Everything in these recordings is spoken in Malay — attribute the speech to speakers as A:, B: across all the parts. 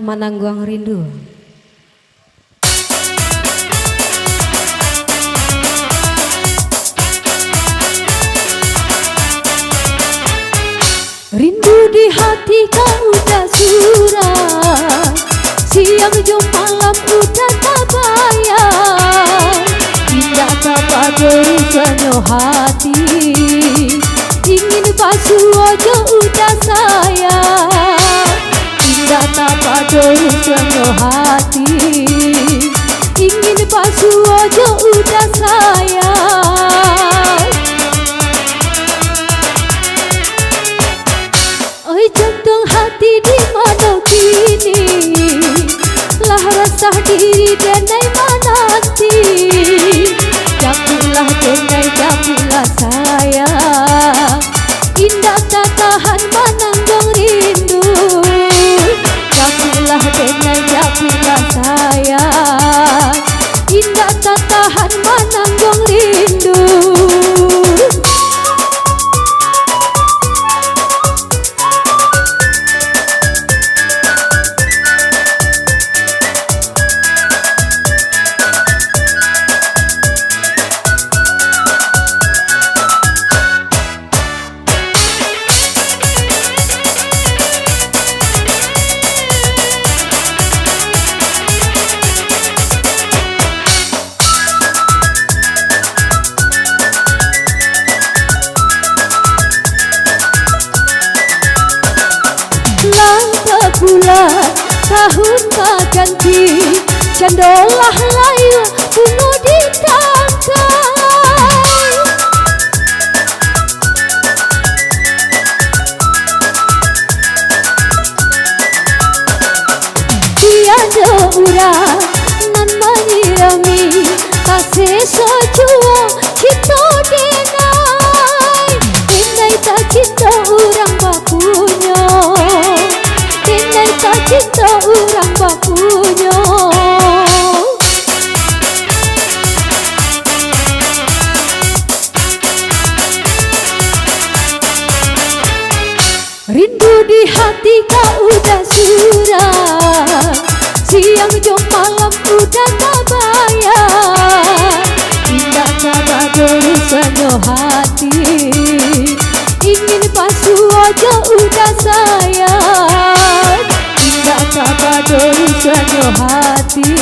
A: menanggung rindu. Rindu di hati kau udah suram, siang jam malam udah tak bayang. Indah tak berusaha hati, ingin basuh wajah udah sayang. Indah tak berusaha hati, ingin basuh wajah udah sayang. Oi jantung hati di mana kini, lah rasa diri denai manasti. Japilah denai japilah sayang, indah tak tahan menanggung rindu. Japilah denai japilah sayang, indah tak tahan menanggung rindu. Bulan tahun berganti, candolah layu bunga di tangkai. Tiada urang nan menyirami, kasih sejua kita denai. Denai tak cinta urang bakunya, tak cinta orang bakunya. Rindu di hati kau udah suram, siang jam malam udah tak bayang. Indah tak berusaha hati, ingin basuh wajah udah sayang. Tak berusaha hati,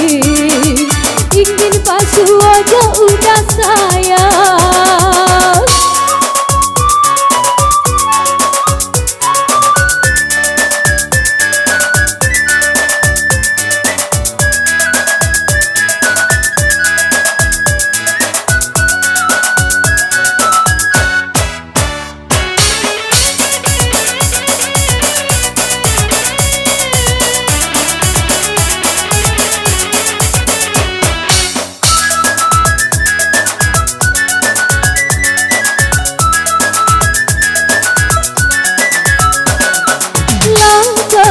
A: ingin basuh wajah udah sayang.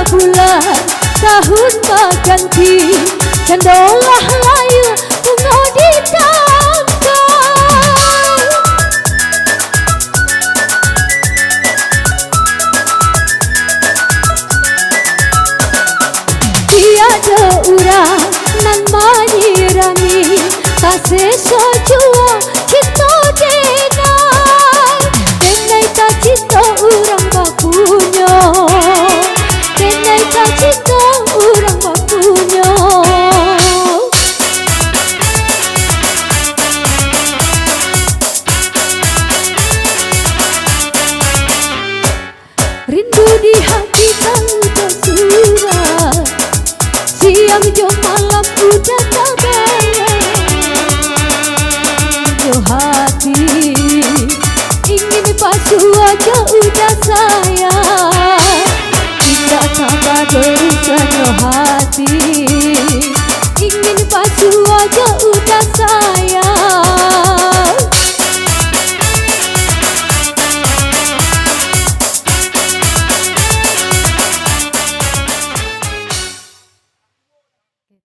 A: Bulan tahun berganti, candolah layu bunga di tangkai. Tiada urang nan menyirami, kasih sejua kita denai. Denai tak cinta urang bakunya, denai tak cinta orang bakunya. Rindu di hati kau udah suram, siang jam malam udah tak bayang. Hati ingin basuh wajah udah sayang. Tak berusaha hati, ingin basuh wajah